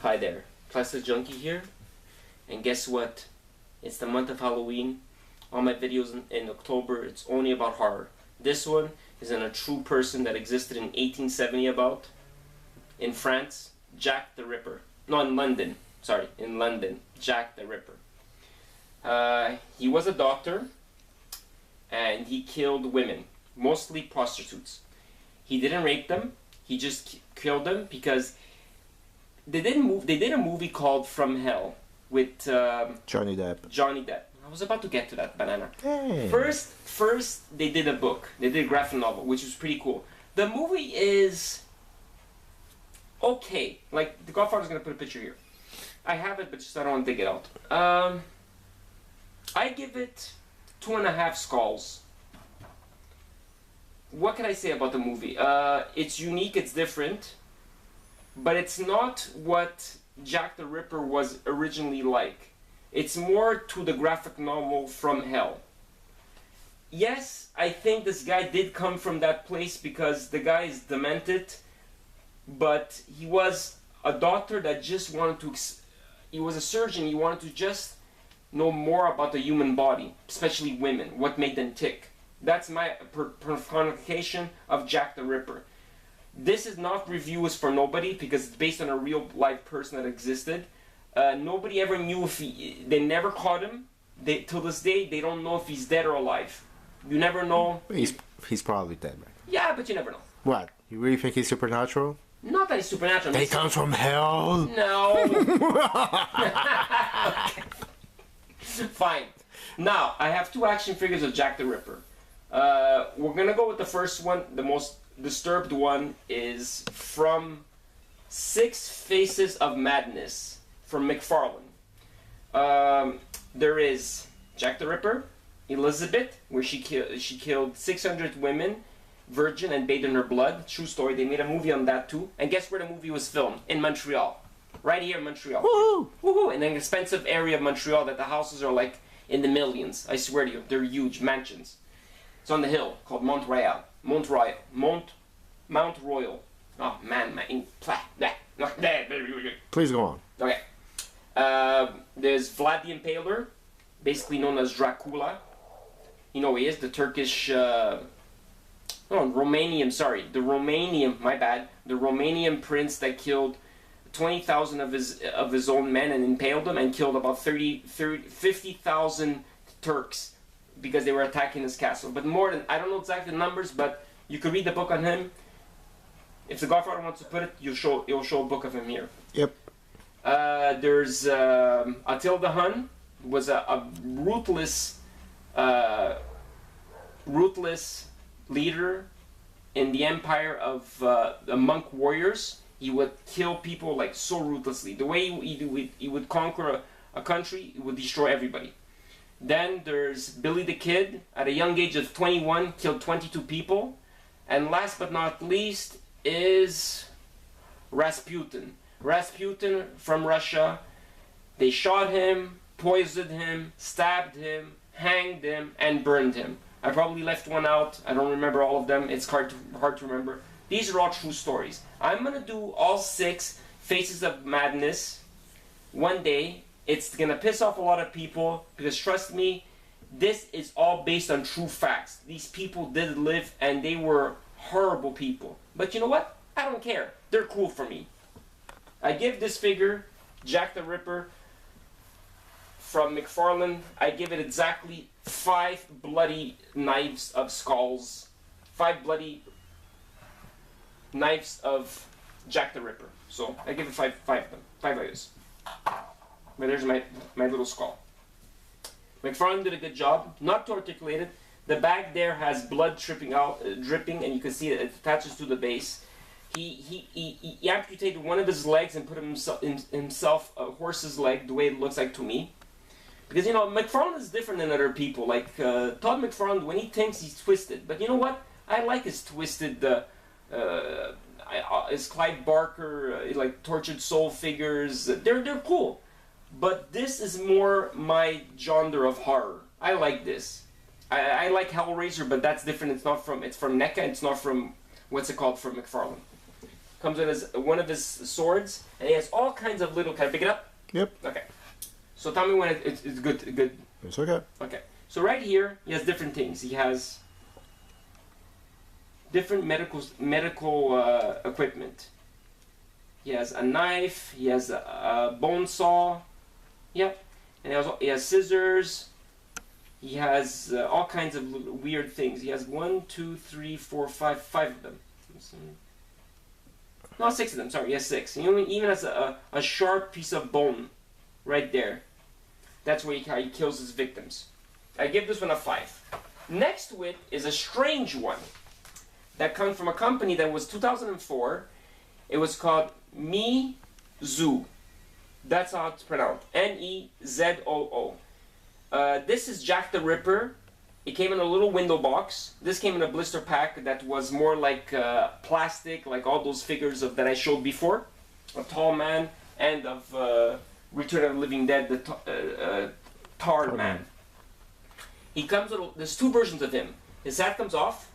Hi there, Plasticjunky here, and guess what? It's the month of Halloween. All my videos in October, it's only about horror. This one is on a true person that existed in 1870 about, in France, Jack the Ripper. No, in London, sorry, in London, Jack the Ripper. He was a doctor, and he killed women, mostly prostitutes. He didn't rape them, he just killed them because they did a movie called From Hell with Johnny Depp. I was about to get to that, banana. Hey. First they did a book. They did a graphic novel, which was pretty cool. The movie is okay. Like, The Godfather's gonna put a picture here. I have it, but just I don't want to dig it out. I give it 2.5 skulls. What can I say about the movie? It's unique, it's different, but it's not what Jack the Ripper was originally like. It's more to the graphic novel From Hell. Yes, I think this guy did come from that place because the guy is demented, but he was a doctor that just wanted to, he was a surgeon, he wanted to just know more about the human body, especially women, what made them tick. That's my personification of Jack the Ripper. This is not reviews for nobody because it's based on a real life person that existed. Nobody ever knew if they never caught him. Till this day, they don't know if he's dead or alive. You never know. He's probably dead, man. Yeah, but you never know. What? You really think he's supernatural? Not that he's supernatural. They come from hell? No. Okay. Fine. Now, I have 2 action figures of Jack the Ripper. We're gonna go with the first one. The most disturbed one is from 6 Faces of Madness from McFarlane. There is Jack the Ripper, Elizabeth, where she killed 600 women, virgin, and bathed in her blood. True story. They made a movie on that too. And guess where the movie was filmed? In Montreal. Right here in Montreal. Woohoo! Woohoo! In an expensive area of Montreal that the houses are like in the millions. I swear to you, they're huge mansions. It's on the hill called Mount Royal. Mount Royal. Oh man, Please go on. Okay. There's Vlad the Impaler, basically known as Dracula. You know who he is, the Turkish, Romanian, sorry. The Romanian prince that killed 20,000 of his own men and impaled them and killed about 50,000 Turks because they were attacking his castle. But more than, I don't know exactly the numbers, but you could read the book on him. If the Godfather wants to put it, it'll show a book of him here. Yep. There's Attila Hun, was a ruthless leader in the empire of the monk warriors. He would kill people like so ruthlessly. The way he would conquer a country, he would destroy everybody. Then there's Billy the Kid, at a young age of 21, killed 22 people. And last but not least is Rasputin. Rasputin from Russia. They shot him, poisoned him, stabbed him, hanged him, and burned him. I probably left one out. I don't remember all of them. It's hard to remember. These are all true stories. I'm gonna do all 6 Faces of Madness one day. It's gonna piss off a lot of people because trust me, this is all based on true facts. These people did live and they were horrible people. But you know what? I don't care. They're cool for me. I give this figure, Jack the Ripper, from McFarlane, I give it exactly 5 bloody knives of skulls. 5 bloody knives of Jack the Ripper. So I give it 5 of them. 5 items. But there's my little skull. McFarlane did a good job. Not too articulated. The bag there has blood dripping, and you can see it attaches to the base. He amputated one of his legs and put himself a horse's leg, the way it looks like to me. Because, you know, McFarlane is different than other people. Like, Todd McFarlane, when he thinks, he's twisted. But you know what? I like his twisted, his Clive Barker, like, tortured soul figures. They're cool. But this is more my genre of horror. I like this. I like Hellraiser, but that's different. It's from NECA. It's not from, what's it called, from McFarlane. Comes with one of his swords, and he has all kinds of little. Can I pick it up? Yep. Okay. So tell me when it's good. Good. It's okay. Okay. So right here, he has different things. He has different medical equipment. He has a knife. He has a bone saw. Yep. And he has scissors. He has all kinds of weird things. He has 1, 2, 3, 4, 5 of them. No, 6 of them. Sorry, he has 6. He even has a sharp piece of bone right there. That's where he kills his victims. I give this one a 5. Next to it is a strange one that comes from a company that was 2004. It was called Mezoo. That's how it's pronounced. Nezoo. This is Jack the Ripper. It came in a little window box. This came in a blister pack that was more like plastic, like all those figures that I showed before. A tall man and of Return of the Living Dead, the Tar Man. He comes with, there's 2 versions of him. His hat comes off.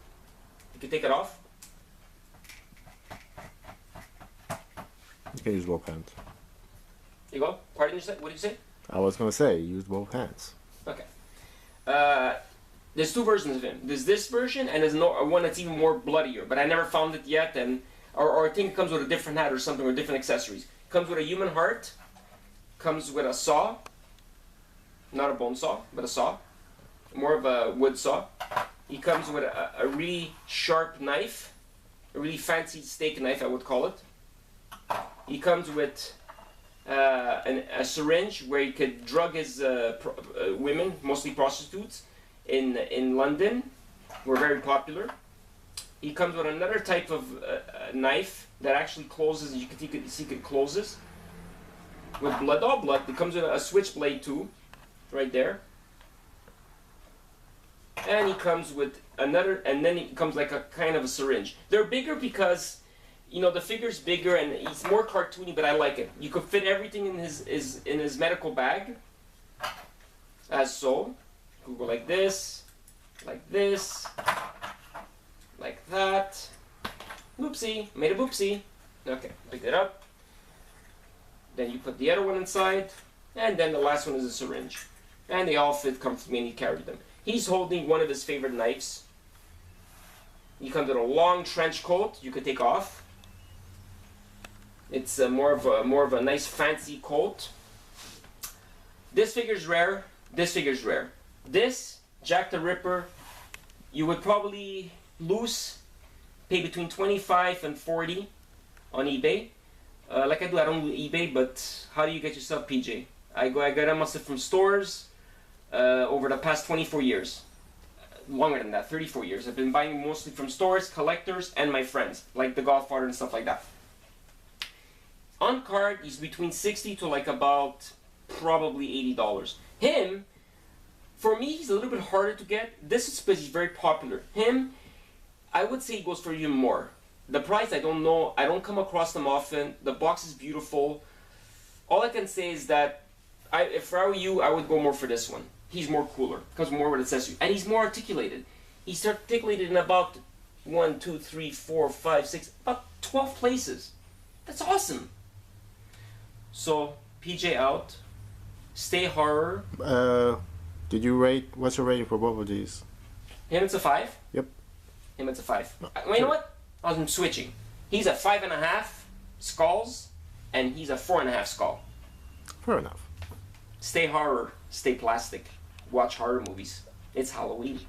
You can take it off. You can use both hands. There you go. Pardon you say? What did you say? I was gonna say use both hands. Okay. There's 2 versions of him. There's this version and there's one that's even more bloodier, but I never found it yet. Or I think it comes with a different hat or something, or different accessories. Comes with a human heart. Comes with a saw. Not a bone saw, but a saw. More of a wood saw. He comes with a really sharp knife. A really fancy steak knife, I would call it. He comes with a syringe where he could drug his women, mostly prostitutes, in London. Were very popular. He comes with another type of knife that actually closes. You can see it closes with blood. All blood. It comes with a switchblade too, right there. And he comes with another, and then he comes like a kind of a syringe. They're bigger because, you know, the figure's bigger and he's more cartoony, but I like it. You could fit everything in his medical bag, as so. You could go like this, like that. Whoopsie, made a whoopsie. Okay, pick it up. Then you put the other one inside, and then the last one is a syringe. And they all fit comfortably and he carried them. He's holding one of his favorite knives. He comes with a long trench coat you could take off. It's more of a nice fancy coat. This figure's rare. This figure's rare. This Jack the Ripper, you would probably pay between 25 and 40 on eBay. Like I don't do eBay, but how do you get yourself PJ? I got them mostly from stores over the past 24 years. Longer than that, 34 years. I've been buying mostly from stores, collectors, and my friends, like the Godfather and stuff like that. On card, he's between 60 to like about probably $80. Him, for me, he's a little bit harder to get. This is because he's very popular. Him, I would say he goes for even more. The price, I don't know. I don't come across them often. The box is beautiful. All I can say is that if I were you, I would go more for this one. He's more cooler. Comes more with accessories. And he's more articulated. He's articulated in about 1, 2, 3, 4, 5, 6, about 12 places. That's awesome. So, PJ out. Stay horror. Did you rate? What's your rating for both of these? Him, it's a 5. Yep. Him, it's a 5. Well, you know what? I'm switching. He's a 5.5 skulls, and he's a 4.5 skull. Fair enough. Stay horror. Stay plastic. Watch horror movies. It's Halloween.